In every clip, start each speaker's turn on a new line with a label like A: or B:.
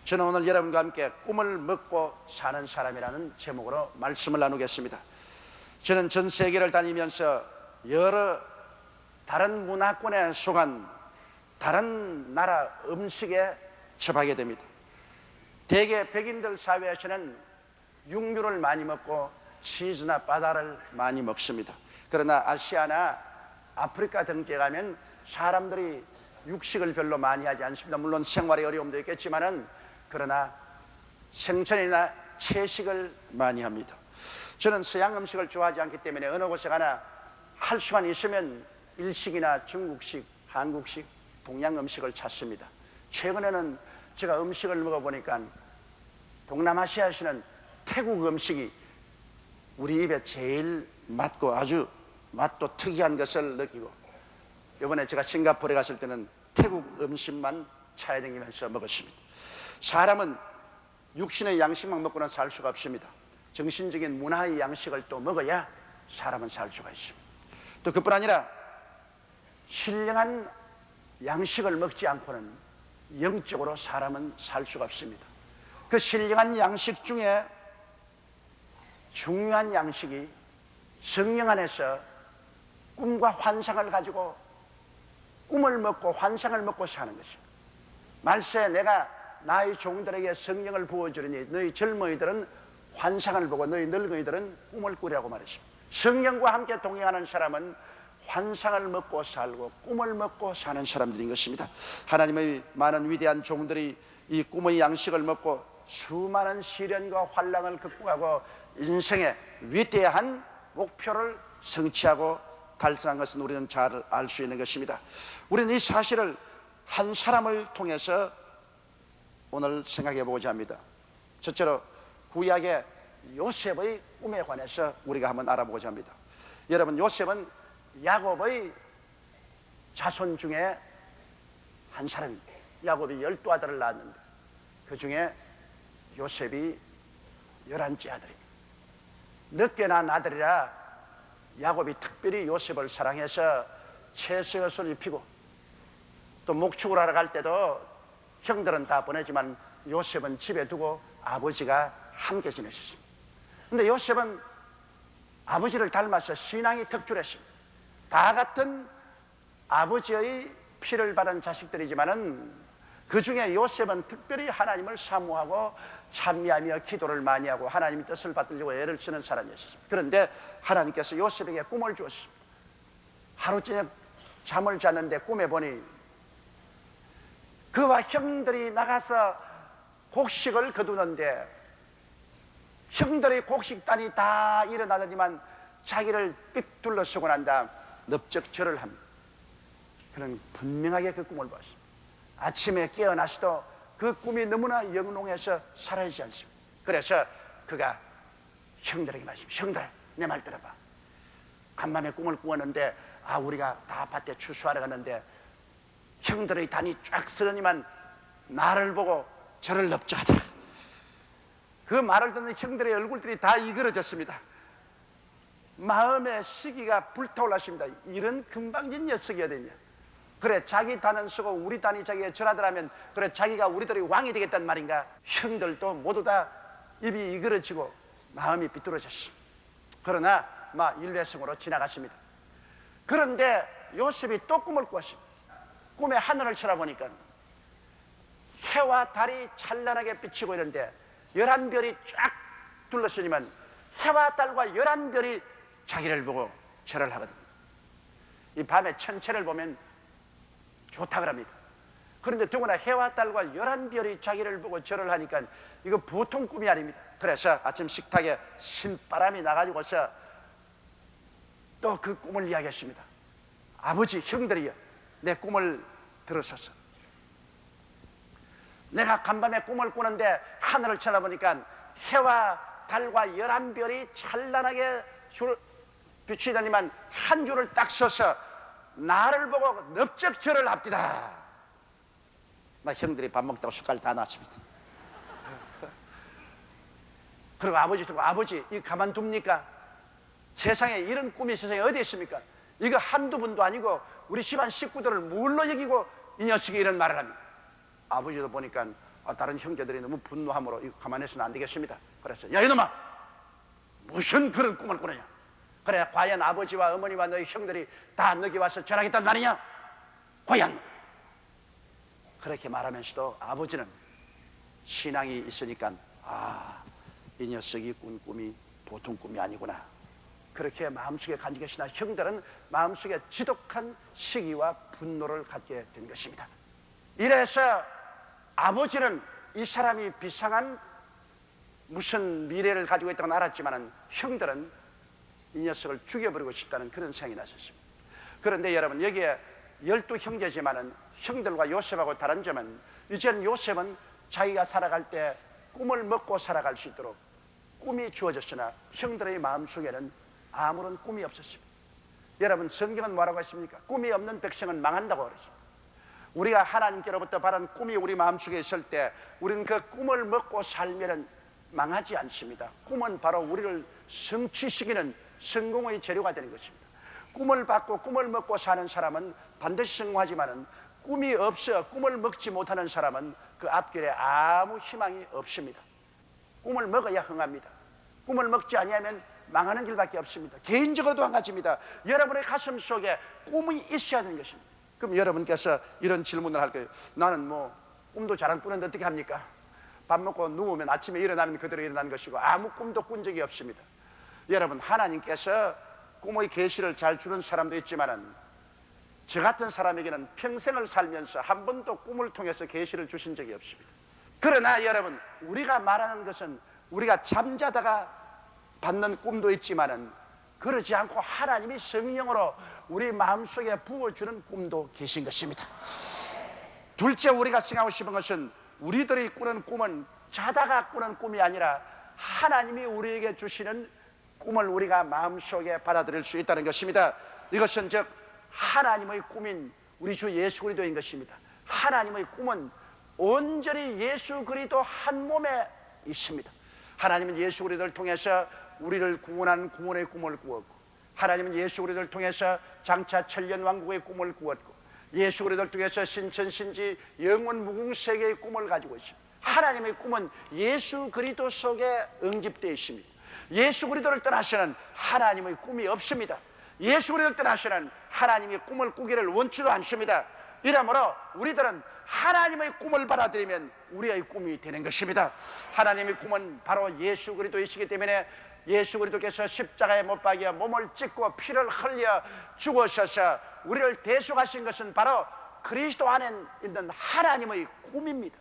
A: 저는 오늘 여러분과 함께 꿈을 먹고 사는 사람이라는 제목으로 말씀을 나누겠습니다. 저는 전 세계를 다니면서 여러 다른 문화권에 속한 다른 나라 음식에 접하게 됩니다. 대개 백인들 사회에서는 육류를 많이 먹고 치즈나 바다를 많이 먹습니다. 그러나 아시아나 아프리카 등지에 가면 사람들이 육식을 별로 많이 하지 않습니다. 물론 생활의 어려움도 있겠지만은 그러나 생선이나 채식을 많이 합니다. 저는 서양 음식을 좋아하지 않기 때문에 어느 곳에 가나 할 수만 있으면 일식이나 중국식, 한국식, 동양 음식을 찾습니다. 최근에는 제가 음식을 먹어보니까 동남아시아에서는 태국 음식이 우리 입에 제일 맞고 아주 맛도 특이한 것을 느끼고, 이번에 제가 싱가포르에 갔을 때는 태국 음식만 찾아다니면서 먹었습니다. 사람은 육신의 양식만 먹고는 살 수가 없습니다. 정신적인 문화의 양식을 또 먹어야 사람은 살 수가 있습니다. 또 그뿐 아니라 신령한 양식을 먹지 않고는 영적으로 사람은 살 수가 없습니다. 그 신령한 양식 중에 중요한 양식이 성령 안에서 꿈과 환상을 가지고 꿈을 먹고 환상을 먹고 사는 것입니다. 말세 내가 나의 종들에게 성령을 부어주리니 너희 젊은이들은 환상을 보고 너희 늙은이들은 꿈을 꾸라고 말했습니다. 성령과 함께 동행하는 사람은 환상을 먹고 살고 꿈을 먹고 사는 사람들인 것입니다. 하나님의 많은 위대한 종들이 이 꿈의 양식을 먹고 수많은 시련과 환난을 극복하고 인생의 위대한 목표를 성취하고 달성한 것은 우리는 잘 알 수 있는 것입니다. 우리는 이 사실을 한 사람을 통해서 오늘 생각해 보고자 합니다. 첫째로 구약의 요셉의 꿈에 관해서 우리가 한번 알아보고자 합니다. 여러분, 요셉은 야곱의 자손 중에 한 사람입니다. 야곱이 12아들을 낳았는데 그 중에 요셉이 11째 아들입니다. 늦게 낳은 아들이라 야곱이 특별히 요셉을 사랑해서 채색옷을 입히고 또 목축을 하러 갈 때도 형들은 다 보내지만 요셉은 집에 두고 아버지가 함께 지냈습니다. 그런데 요셉은 아버지를 닮아서 신앙이 특출했습니다. 다 같은 아버지의 피를 받은 자식들이지만은 그 중에 요셉은 특별히 하나님을 사모하고 찬미하며 기도를 많이 하고 하나님의 뜻을 받으려고 애를 쓰는 사람이었습니다. 그런데 하나님께서 요셉에게 꿈을 주었습니다. 하루 저녁 잠을 잤는데 꿈에 보니 그와 형들이 나가서 곡식을 거두는데 형들의 곡식단이 다 일어나더니만 자기를 삑 둘러쓰고 난 다음 넓적절을 합니다. 그는 분명하게 그 꿈을 봤습니다. 아침에 깨어나서도 그 꿈이 너무나 영롱해서 사라지지 않습니다. 그래서 그가 형들에게 말했습니다. 형들, 내 말 들어봐. 간밤에 꿈을 꾸었는데 우리가 다 밭에 추수하러 갔는데 형들의 단이 쫙 서더니만 나를 보고 저를 넓적하더라. 그 말을 듣는 형들의 얼굴들이 다 이그러졌습니다. 마음의 시기가 불타올랐습니다. 이런 금방진 녀석이 어딨냐. 그래, 자기 단은 쓰고 우리 단이 자기가 절하더라면 그래 자기가 우리들의 왕이 되겠단 말인가. 형들도 모두 다 입이 이그러지고 마음이 비뚤어졌습니다. 그러나 일회성으로 지나갔습니다. 그런데 요셉이 또 꿈을 꾸었습니다. 꿈에 하늘을 쳐다보니까 해와 달이 찬란하게 비치고 있는데 11별이 쫙 둘러서니만 해와 달과 11별이 자기를 보고 절을 하거든요. 이 밤에 천체를 보면 좋다 그럽니다. 그런데 더구나 해와 달과 11별이 자기를 보고 절을 하니까 이거 보통 꿈이 아닙니다. 그래서 아침 식탁에 신바람이 나가지고서 또 그 꿈을 이야기했습니다. 아버지, 형들이여, 내 꿈을 들으소서. 내가 간밤에 꿈을 꾸는데 하늘을 쳐다보니까 해와 달과 11별이 찬란하게 비추더니만 한 줄을 딱 서서 나를 보고 넓적절을 합디다. 형들이 밥 먹다가 숟갈 다 놨습니다. 그리고 아버지 이거 가만둡니까? 세상에 이런 꿈이 세상에 어디 있습니까? 이거 한두 분도 아니고 우리 집안 식구들을 뭘로 여기고 이 녀석이 이런 말을 합니다. 아버지도 보니까 다른 형제들이 너무 분노함으로 이거 가만히 있으면 안 되겠습니다. 그래서 야 이놈아, 무슨 그런 꿈을 꾸느냐? 그래 과연 아버지와 어머니와 너희 형들이 다 너기 와서 절하겠단 말이냐? 과연? 그렇게 말하면서도 아버지는 신앙이 있으니까 이 녀석이 꾼 꿈이 보통 꿈이 아니구나, 그렇게 마음속에 간직했으나 형들은 마음속에 지독한 시기와 분노를 갖게 된 것입니다. 이래서 아버지는 이 사람이 비상한 무슨 미래를 가지고 있다고 알았지만 형들은 이 녀석을 죽여버리고 싶다는 그런 생각이 났었습니다. 그런데 여러분, 여기에 12형제지만은 형들과 요셉하고 다른 점은, 이제는 요셉은 자기가 살아갈 때 꿈을 먹고 살아갈 수 있도록 꿈이 주어졌으나 형들의 마음속에는 아무런 꿈이 없었습니다. 여러분, 성경은 뭐라고 했습니까? 꿈이 없는 백성은 망한다고 그랬습니다. 우리가 하나님께로부터 바란 꿈이 우리 마음속에 있을 때 우리는 그 꿈을 먹고 살면은 망하지 않습니다. 꿈은 바로 우리를 성취시키는 성공의 재료가 되는 것입니다. 꿈을 받고 꿈을 먹고 사는 사람은 반드시 성공하지만은 꿈이 없어 꿈을 먹지 못하는 사람은 그 앞길에 아무 희망이 없습니다. 꿈을 먹어야 흥합니다. 꿈을 먹지 아니하면 망하는 길밖에 없습니다. 개인적으로도 한 가지입니다. 여러분의 가슴 속에 꿈이 있어야 하는 것입니다. 그럼 여러분께서 이런 질문을 할 거예요. 나는 꿈도 잘 안 꾸는데 어떻게 합니까? 밥 먹고 누우면 아침에 일어나면 그대로 일어나는 것이고 아무 꿈도 꾼 적이 없습니다. 여러분, 하나님께서 꿈의 계시를 잘 주는 사람도 있지만은 저 같은 사람에게는 평생을 살면서 한 번도 꿈을 통해서 계시를 주신 적이 없습니다. 그러나 여러분, 우리가 말하는 것은 우리가 잠자다가 받는 꿈도 있지만은 그러지 않고 하나님이 성령으로 우리 마음속에 부어주는 꿈도 계신 것입니다. 둘째, 우리가 생각하고 싶은 것은 우리들이 꾸는 꿈은 자다가 꾸는 꿈이 아니라 하나님이 우리에게 주시는 꿈을 우리가 마음속에 받아들일 수 있다는 것입니다. 이것은 즉 하나님의 꿈인 우리 주 예수 그리스도인 것입니다. 하나님의 꿈은 온전히 예수 그리스도 한 몸에 있습니다. 하나님은 예수 그리스도를 통해서 우리를 구원하는 구원의 꿈을 꾸었고, 하나님은 예수 그리스도를 통해서 장차 천년왕국의 꿈을 꾸었고, 예수 그리스도를 통해서 신천신지 영원 무궁세계의 꿈을 가지고 있습니다. 하나님의 꿈은 예수 그리스도 속에 응집되어 있습니다. 예수 그리스도를 떠나서는 하나님의 꿈이 없습니다. 예수 그리스도를 떠나서는 하나님의 꿈을 꾸기를 원치도 않습니다. 이러므로 우리들은 하나님의 꿈을 받아들이면 우리의 꿈이 되는 것입니다. 하나님의 꿈은 바로 예수 그리스도이시기 때문에 예수 그리스도께서 십자가에 못 박여 몸을 찢고 피를 흘려 죽으셔서 우리를 대속하신 것은 바로 그리스도 안에 있는 하나님의 꿈입니다.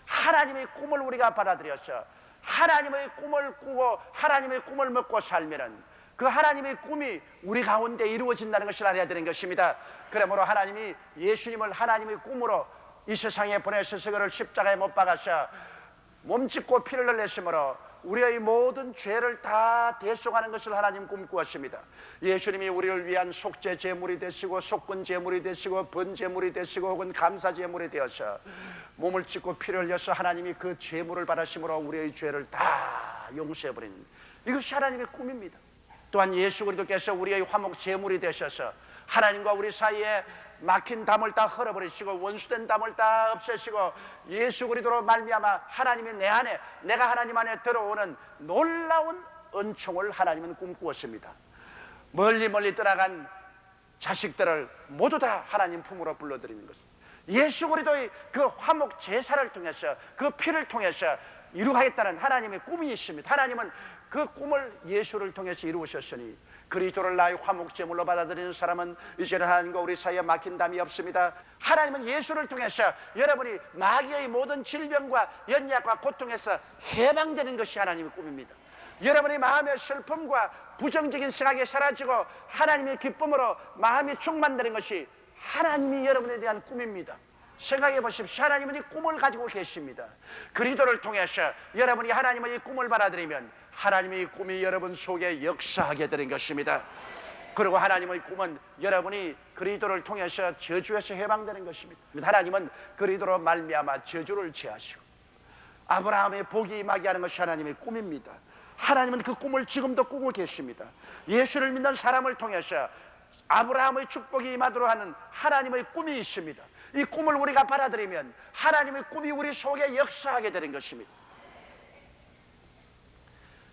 A: 하나님의 꿈을 우리가 받아들여서 하나님의 꿈을 꾸고 하나님의 꿈을 먹고 살면은 그 하나님의 꿈이 우리 가운데 이루어진다는 것을 알아야 되는 것입니다. 그러므로 하나님이 예수님을 하나님의 꿈으로 이 세상에 보내셔서 그를 십자가에 못 박아서 몸짓고 피를 흘리심으로 우리의 모든 죄를 다 대속하는 것을 하나님 꿈꾸었습니다. 예수님이 우리를 위한 속죄 제물이 되시고 속건 제물이 되시고 번제물이 되시고 혹은 감사 제물이 되어서 몸을 찢고 피를 흘려서 하나님이 그 제물을 받으심으로 우리의 죄를 다 용서해버리는, 이것이 하나님의 꿈입니다. 또한 예수 그리스도께서 우리의 화목 제물이 되셔서 하나님과 우리 사이에 막힌 담을 다 헐어버리시고 원수된 담을 다 없애시고 예수 그리스도로 말미암아 하나님이 내 안에, 내가 하나님 안에 들어오는 놀라운 은총을 하나님은 꿈꾸었습니다. 멀리 멀리 떠나간 자식들을 모두 다 하나님 품으로 불러들이는 것입니다. 예수 그리스도의 그 화목 제사를 통해서 그 피를 통해서 이루겠다는 하나님의 꿈이 있습니다. 하나님은 그 꿈을 예수를 통해서 이루셨으니 그리스도를 나의 화목제물로 받아들이는 사람은 이제는 하나님과 우리 사이에 막힌 담이 없습니다. 하나님은 예수를 통해서 여러분이 마귀의 모든 질병과 연약과 고통에서 해방되는 것이 하나님의 꿈입니다. 여러분의 마음의 슬픔과 부정적인 생각이 사라지고 하나님의 기쁨으로 마음이 충만되는 것이 하나님이 여러분에 대한 꿈입니다. 생각해 보십시오. 하나님은 이 꿈을 가지고 계십니다. 그리스도를 통해서 여러분이 하나님의 이 꿈을 받아들이면 하나님의 이 꿈이 여러분 속에 역사하게 되는 것입니다. 그리고 하나님의 꿈은 여러분이 그리스도를 통해서 저주에서 해방되는 것입니다. 하나님은 그리스도로 말미암아 저주를 제하시고 아브라함의 복이 임하게 하는 것이 하나님의 꿈입니다. 하나님은 그 꿈을 지금도 꾸고 계십니다. 예수를 믿는 사람을 통해서 아브라함의 축복이 임하도록 하는 하나님의 꿈이 있습니다. 이 꿈을 우리가 받아들이면 하나님의 꿈이 우리 속에 역사하게 되는 것입니다.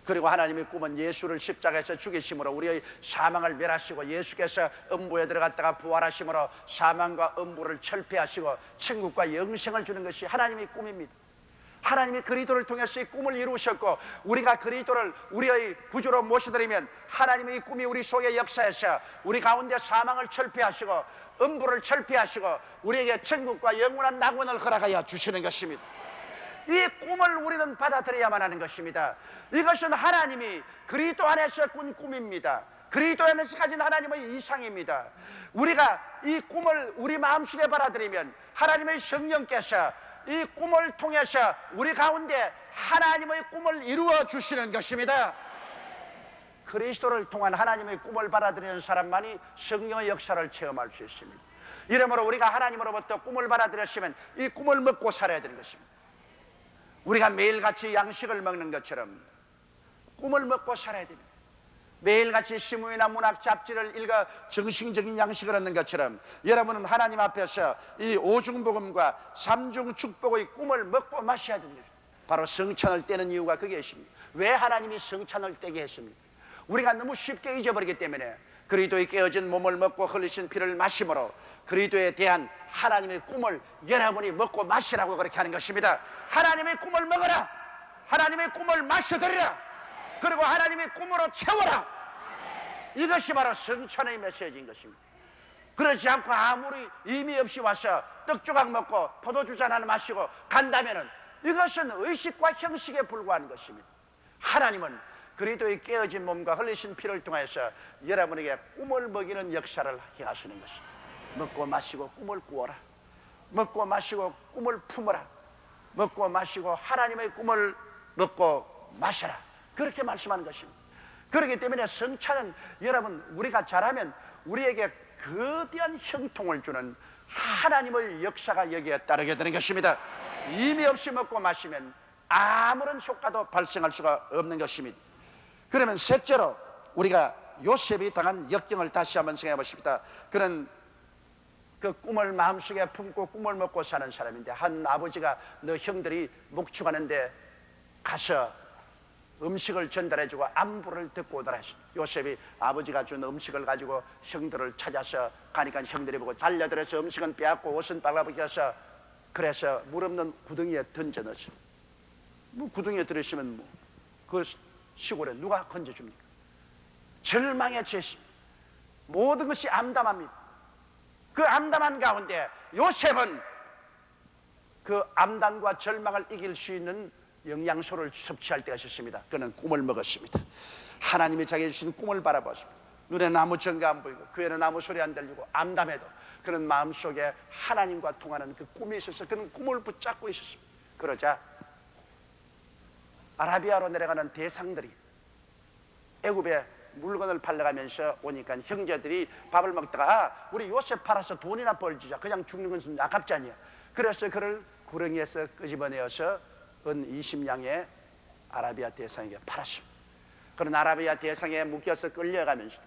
A: 그리고 하나님의 꿈은 예수를 십자가에서 죽이심으로 우리의 사망을 멸하시고, 예수께서 음부에 들어갔다가 부활하심으로 사망과 음부를 철폐하시고 천국과 영생을 주는 것이 하나님의 꿈입니다. 하나님이 그리스도를 통해서 이 꿈을 이루셨고, 우리가 그리스도를 우리의 구주로 모셔드리면 하나님의 이 꿈이 우리 속에 역사해서 우리 가운데 사망을 철폐하시고 음부를 철폐하시고 우리에게 천국과 영원한 낙원을 허락하여 주시는 것입니다. 이 꿈을 우리는 받아들여야만 하는 것입니다. 이것은 하나님이 그리스도 안에서 꾼 꿈입니다. 그리스도 안에서 가진 하나님의 이상입니다. 우리가 이 꿈을 우리 마음속에 받아들이면 하나님의 성령께서 이 꿈을 통해서 우리 가운데 하나님의 꿈을 이루어 주시는 것입니다. 그리스도를 통한 하나님의 꿈을 받아들이는 사람만이 성령의 역사를 체험할 수 있습니다. 이러므로 우리가 하나님으로부터 꿈을 받아들였으면 이 꿈을 먹고 살아야 되는 것입니다. 우리가 매일같이 양식을 먹는 것처럼 꿈을 먹고 살아야 됩니다. 매일같이 신문이나 문학 잡지를 읽어 정신적인 양식을 얻는 것처럼 여러분은 하나님 앞에서 이 오중복음과 삼중 축복의 꿈을 먹고 마셔야 됩니다. 바로 성찬을 떼는 이유가 그게 있습니다. 왜 하나님이 성찬을 떼게 했습니까? 우리가 너무 쉽게 잊어버리기 때문에 그리스도의 깨어진 몸을 먹고 흘리신 피를 마심으로 그리스도에 대한 하나님의 꿈을 여러분이 먹고 마시라고 그렇게 하는 것입니다. 하나님의 꿈을 먹어라. 하나님의 꿈을 마셔드리라. 그리고 하나님의 꿈으로 채워라. 이것이 바로 성찬의 메시지인 것입니다. 그렇지 않고 아무리 의미 없이 와서 떡조각 먹고 포도주잔 하나 마시고 간다면은 이것은 의식과 형식에 불과한 것입니다. 하나님은 그리스도의 깨어진 몸과 흘리신 피를 통해서 여러분에게 꿈을 먹이는 역사를 행하시는 것입니다. 먹고 마시고 꿈을 꾸어라. 먹고 마시고 꿈을 품어라. 먹고 마시고 하나님의 꿈을 먹고 마셔라. 그렇게 말씀하는 것입니다. 그렇기 때문에 성찬은 여러분 우리가 잘하면 우리에게 거대한 형통을 주는 하나님의 역사가 여기에 따르게 되는 것입니다. 의미 없이 먹고 마시면 아무런 효과도 발생할 수가 없는 것입니다. 그러면 셋째로 우리가 요셉이 당한 역경을 다시 한번 생각해 보십시다. 그는 그 꿈을 마음속에 품고 꿈을 먹고 사는 사람인데, 한 아버지가 너 형들이 목축하는데 가서 음식을 전달해주고 안부를 듣고 오더라 했습니다. 요셉이 아버지가 준 음식을 가지고 형들을 찾아서 가니까 형들이 보고 달려들어서 음식은 빼앗고 옷은 빨아벗겨서 그래서 물 없는 구덩이에 던져 넣었습니다. 뭐 구덩이에 들으시면 그 시골에 누가 건져줍니까? 절망에 처했습니다. 모든 것이 암담합니다. 그 암담한 가운데 요셉은 그 암담과 절망을 이길 수 있는 영양소를 섭취할 때가 있었습니다. 그는 꿈을 먹었습니다. 하나님이 자기에게 주신 꿈을 바라보았습니다. 눈에 나무 정가 안 보이고 귀에는 아무 소리 안 들리고 암담해도 그는 마음속에 하나님과 통하는 그 꿈이 있어서 그는 꿈을 붙잡고 있었습니다. 그러자 아라비아로 내려가는 대상들이 애굽에 물건을 팔러가면서 오니까 형제들이 밥을 먹다가 우리 요셉 팔아서 돈이나 벌지자, 그냥 죽는 것은 아깝지 않냐. 그래서 그를 구렁이에서 끄집어내어서 은 20냥의 아라비아 대상에게 팔았습니다. 그런 아라비아 대상에 묶여서 끌려가면서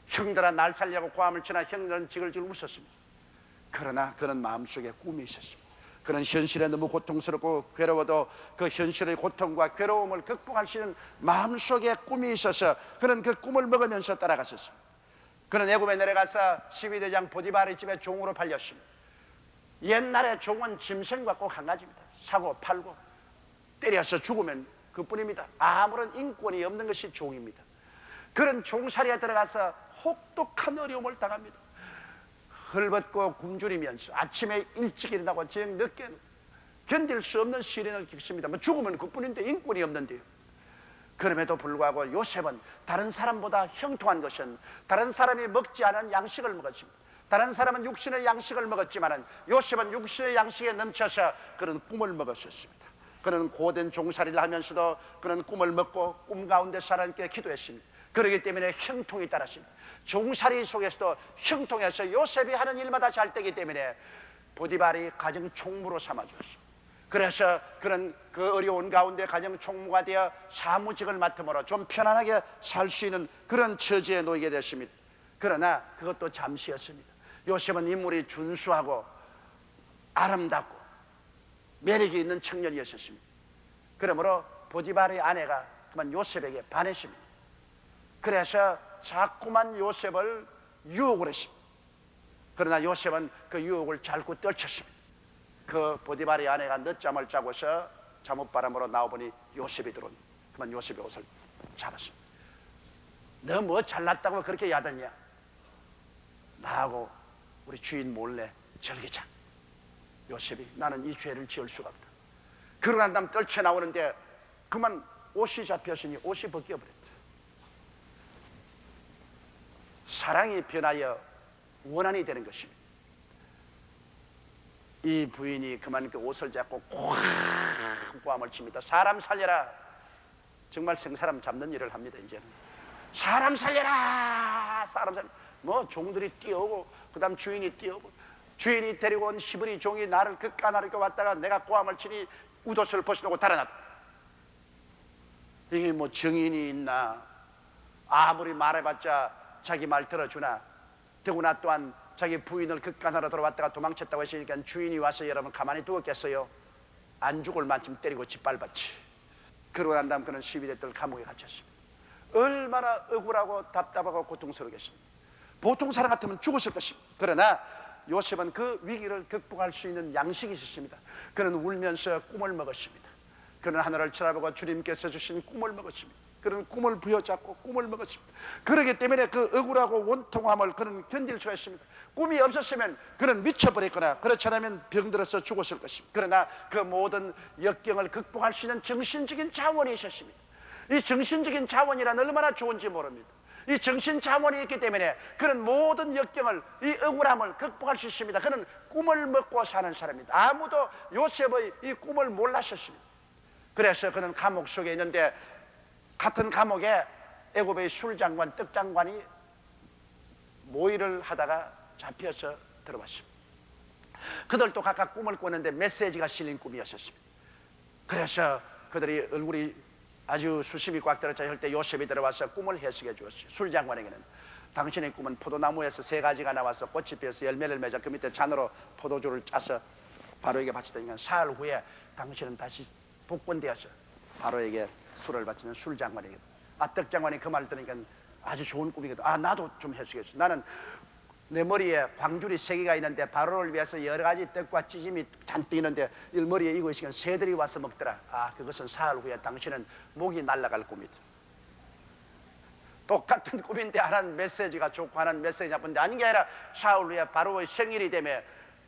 A: 형들아 날 살려고 고함을 치나 형들은 지글지글 웃었습니다. 그러나 그는 마음속에 꿈이 있었습니다. 그는 현실에 너무 고통스럽고 괴로워도 그 현실의 고통과 괴로움을 극복할 수 있는 마음속에 꿈이 있어서 그는 그 꿈을 먹으면서 따라갔었습니다. 그는 애굽에 내려가서 시위대장 보디바르의 집에 종으로 팔렸습니다. 옛날에 종은 짐승과 꼭 한 가지입니다. 사고 팔고 때려서 죽으면 그뿐입니다. 아무런 인권이 없는 것이 종입니다. 그런 종살이에 들어가서 혹독한 어려움을 당합니다. 헐벗고 굶주리면서 아침에 일찍 일어나고 저녁 늦게 견딜 수 없는 시련을 겪습니다. 뭐 죽으면 그뿐인데 인권이 없는데요. 그럼에도 불구하고 요셉은 다른 사람보다 형통한 것은 다른 사람이 먹지 않은 양식을 먹었습니다. 다른 사람은 육신의 양식을 먹었지만 요셉은 육신의 양식에 넘쳐서 그런 꿈을 먹었었습니다. 그는 고된 종살이를 하면서도 그는 꿈을 먹고 꿈 가운데 하나님께 기도했습니다. 그렇기 때문에 형통이 따랐습니다. 종살이 속에서도 형통해서 요셉이 하는 일마다 잘 되기 때문에 보디발이 가정 총무로 삼아주었습니다. 그래서 그는 그 어려운 가운데 가정 총무가 되어 사무직을 맡음으로 좀 편안하게 살 수 있는 그런 처지에 놓이게 됐습니다. 그러나 그것도 잠시였습니다. 요셉은 인물이 준수하고 아름답고 매력이 있는 청년이었습니다. 그러므로 보디발의 아내가 그만 요셉에게 반했습니다. 그래서 자꾸만 요셉을 유혹을 했습니다. 그러나 요셉은 그 유혹을 잘고 떨쳤습니다. 그 보디발의 아내가 늦잠을 자고서 잠옷바람으로 나와보니 요셉이 들어옵니다. 그만 요셉의 옷을 잡았습니다. 너 뭐 잘났다고 그렇게 야단이야? 나하고 우리 주인 몰래 즐기자. 요셉이 나는 이 죄를 지을 수가 없다. 그러고 난 다음 떨쳐 나오는데 그만 옷이 잡혔으니 옷이 벗겨버렸다. 사랑이 변하여 원한이 되는 것입니다. 이 부인이 그만 그 옷을 잡고 고함을 칩니다. 사람 살려라. 정말 생사람 잡는 일을 합니다. 이제는 사람 살려라. 사람 살려. 뭐 종들이 뛰어오고 그 다음 주인이 뛰어오고, 주인이 데리고 온 히브리 종이 나를 그 까나리고 왔다가 내가 고함을 치니 웃옷을 벗어놓고 달아났다. 이게 뭐 정인이 있나? 아무리 말해봤자 자기 말 들어주나? 더구나 또한 자기 부인을 극간하러 들어왔다가 도망쳤다고 했으니까 주인이 와서 여러분 가만히 두었겠어요? 안 죽을 만큼 때리고 짓밟았지. 그러고 난 다음 그는 12대 뜰 감옥에 갇혔습니다. 얼마나 억울하고 답답하고 고통스럽겠습니다. 보통 사람 같으면 죽었을 것입니다. 그러나 요셉은 그 위기를 극복할 수 있는 양식이 있었습니다. 그는 울면서 꿈을 먹었습니다. 그는 하늘을 쳐다보고 주님께서 주신 꿈을 먹었습니다. 그는 꿈을 부여잡고 꿈을 먹었습니다. 그렇기 때문에 그 억울하고 원통함을 그는 견딜 수가 있습니다. 꿈이 없었으면 그는 미쳐버렸거나 그렇지 않으면 병들어서 죽었을 것입니다. 그러나 그 모든 역경을 극복할 수 있는 정신적인 자원이 있었습니다. 이 정신적인 자원이란 얼마나 좋은지 모릅니다. 이 정신 자원이 있기 때문에 그는 모든 역경을, 이 억울함을 극복할 수 있습니다. 그는 꿈을 먹고 사는 사람입니다. 아무도 요셉의 이 꿈을 몰랐었습니다. 그래서 그는 감옥 속에 있는데 같은 감옥에 애굽의 술장관, 떡장관이 모의를 하다가 잡혀서 들어왔습니다. 그들도 각각 꿈을 꾸는데 메시지가 실린 꿈이었습니다. 그래서 그들이 얼굴이 아주 수심이 꽉 들었자 할 때 요셉이 들어와서 꿈을 해석해 주었어요. 술장관에게는 당신의 꿈은 포도나무에서 3가지가 나와서 꽃이 피어서 열매를 맺어 그 밑에 잔으로 포도주를 짜서 바로에게 바치더니까 사흘 후에 당신은 다시 복권되어서 바로에게 술을 바치는 술장관에게, 떡장관이 그 말을 들으니까 아주 좋은 꿈이거든. 나도 좀 해주겠어. 나는 내 머리에 광줄이 3개가 있는데 바로를 위해서 여러 가지 떡과 찌짐이 잔뜩 있는데 이 머리에 이거 있으니까 새들이 와서 먹더라. 그것은 사흘 후에 당신은 목이 날아갈 꿈이다. 똑같은 꿈인데 하나는 메시지가 좋고 하나는 메시지 나쁜데 아닌 게 아니라 사흘 후에 바로의 생일이 되면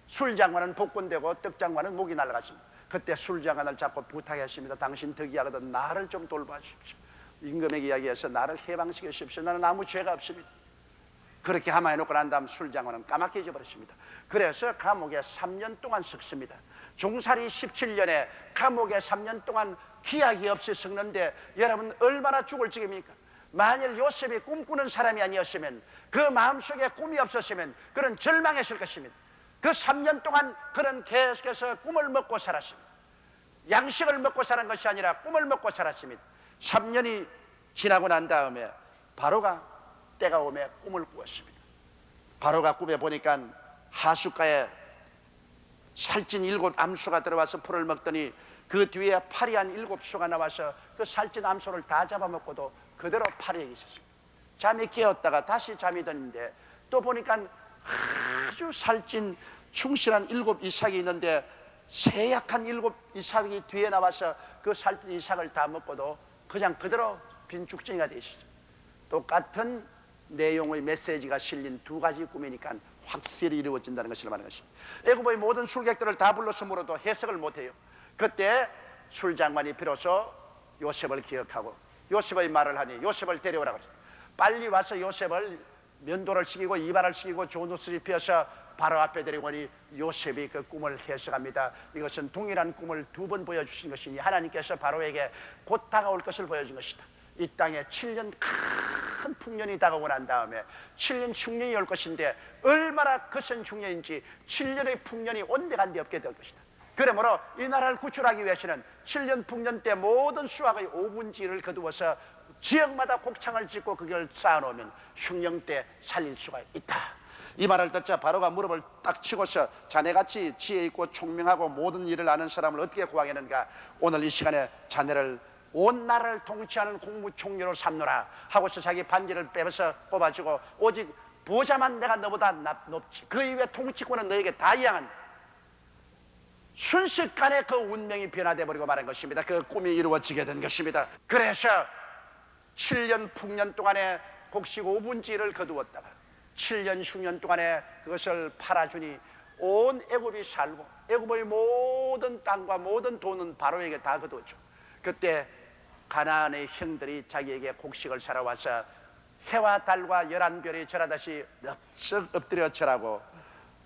A: 술장관은 복권되고 떡장관은 목이 날아갔습니다. 그때 술장관을 잡고 부탁했습니다. 당신 덕이하거든 나를 좀 돌봐주십시오. 임금에게 이야기해서 나를 해방시켜 주십시오. 나는 아무 죄가 없습니다. 그렇게 하마해놓고 난 다음 술장관은 까맣게 잊어버렸습니다. 그래서 감옥에 3년 동안 썩습니다. 종살이 17년에 감옥에 3년 동안 기약이 없이 썩는데 여러분 얼마나 죽을 지경입니까? 만일 요셉이 꿈꾸는 사람이 아니었으면, 그 마음속에 꿈이 없었으면 그는 절망했을 것입니다. 그 3년 동안 그는 계속해서 꿈을 먹고 살았습니다. 양식을 먹고 사는 것이 아니라 꿈을 먹고 살았습니다. 3년이 지나고 난 다음에 바로가 때가 오매 꿈을 꾸었습니다. 바로가 꿈에 보니까 하숫가에 살찐 7 암소가 들어와서 풀을 먹더니 그 뒤에 파리한 7 수가 나와서 그 살찐 암소를 다 잡아먹고도 그대로 파리에 있었습니다. 잠이 깨었다가 다시 잠이 드는데 또 보니까 아주 살찐 충실한 7 이삭이 있는데 세약한 7 이삭이 뒤에 나와서 그 살찐 이삭을 다 먹고도 그냥 그대로 빈죽정이가 되어 있었죠. 똑같은 내용의 메시지가 실린 2가지 꿈이니까 확실히 이루어진다는 것을 말하는 것입니다. 애굽의 모든 술객들을 다 불러서 물어도 해석을 못해요. 그때 술장관이 비로소 요셉을 기억하고 요셉의 말을 하니 요셉을 데려오라고 했습니다. 빨리 와서 요셉을 면도를 시키고 이발을 시키고 좋은 옷을 입혀서 바로 앞에 데리고 오니 요셉이 그 꿈을 해석합니다. 이것은 동일한 꿈을 2번 보여주신 것이니 하나님께서 바로에게 곧 다가올 것을 보여준 것이다. 이 땅에 7년 큰 풍년이 다가오고 난 다음에 7년 흉년이 올 것인데 얼마나 거센 흉년인지 7년의 풍년이 온데간데 없게 될 것이다. 그러므로 이 나라를 구출하기 위해서는 7년 풍년 때 모든 수확의 5분지를 거두어서 지역마다 곡창을 짓고 그걸 쌓아놓으면 흉령 때 살릴 수가 있다. 이 말을 듣자 바로가 무릎을 딱 치고서 자네같이 지혜 있고 총명하고 모든 일을 아는 사람을 어떻게 구하겠는가? 오늘 이 시간에 자네를 온 나라를 통치하는 국무총리로 삼노라 하고서 자기 반지를 빼서 뽑아주고 오직 보좌만 내가 너보다 높지 그 이외 통치권은 너에게 다 이양한 순식간에 그 운명이 변화되어 버리고 말한 것입니다. 그 꿈이 이루어지게 된 것입니다. 그래서 7년 풍년 동안에 곡식 5분지를 거두었다가 7년 흉년 동안에 그것을 팔아주니 온 애굽이 살고 애굽의 모든 땅과 모든 돈은 바로에게 다 거두었죠. 그때 가나안의 형들이 자기에게 곡식을 사러 와서 해와 달과 11별이 절하듯이 넓적 엎드려 절하고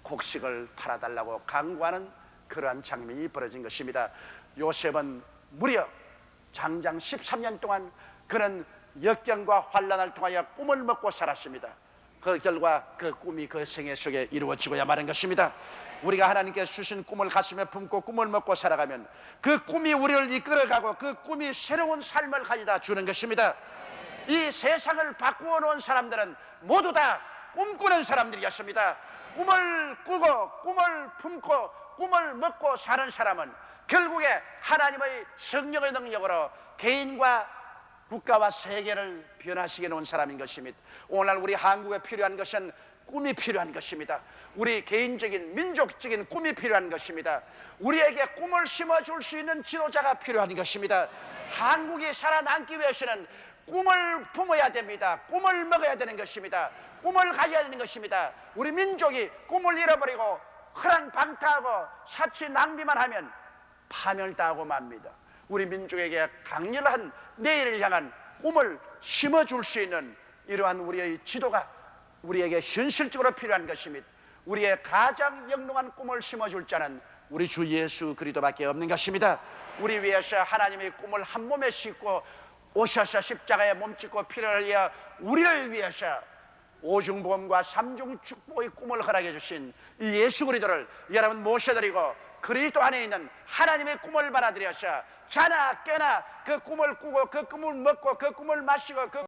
A: 곡식을 팔아달라고 강구하는 그러한 장면이 벌어진 것입니다. 요셉은 무려 장장 13년 동안 그는 역경과 환난을 통하여 꿈을 먹고 살았습니다. 그 결과 그 꿈이 그 생애 속에 이루어지고야 마는 것입니다. 우리가 하나님께 주신 꿈을 가슴에 품고 꿈을 먹고 살아가면 그 꿈이 우리를 이끌어가고 그 꿈이 새로운 삶을 가져다 주는 것입니다. 이 세상을 바꾸어 놓은 사람들은 모두 다 꿈꾸는 사람들이었습니다. 꿈을 꾸고 꿈을 품고 꿈을 먹고 사는 사람은 결국에 하나님의 성령의 능력으로 개인과 국가와 세계를 변화시켜 놓은 사람인 것입니다. 오늘날 우리 한국에 필요한 것은 꿈이 필요한 것입니다. 우리 개인적인 민족적인 꿈이 필요한 것입니다. 우리에게 꿈을 심어줄 수 있는 지도자가 필요한 것입니다. 한국이 살아남기 위해서는 꿈을 품어야 됩니다. 꿈을 먹어야 되는 것입니다. 꿈을 가져야 되는 것입니다. 우리 민족이 꿈을 잃어버리고 허랑방탕하고 사치 낭비만 하면 파멸당하고 맙니다. 우리 민족에게 강렬한 내일을 향한 꿈을 심어줄 수 있는 이러한 우리의 지도가 우리에게 현실적으로 필요한 것입니다. 우리의 가장 영롱한 꿈을 심어줄 자는 우리 주 예수 그리스도밖에 없는 것입니다. 우리 위해서 하나님의 꿈을 한 몸에 싣고 오셔서 십자가에 몸짓고 피를 흘려 우리를 위해서 오중보험과 삼중축복의 꿈을 허락해 주신 이 예수 그리스도를 여러분 모셔드리고 그리스도 안에 있는 하나님의 꿈을 받아들여서 자나 깨나 그 꿈을 꾸고 그 꿈을 먹고 그 꿈을 마시고 그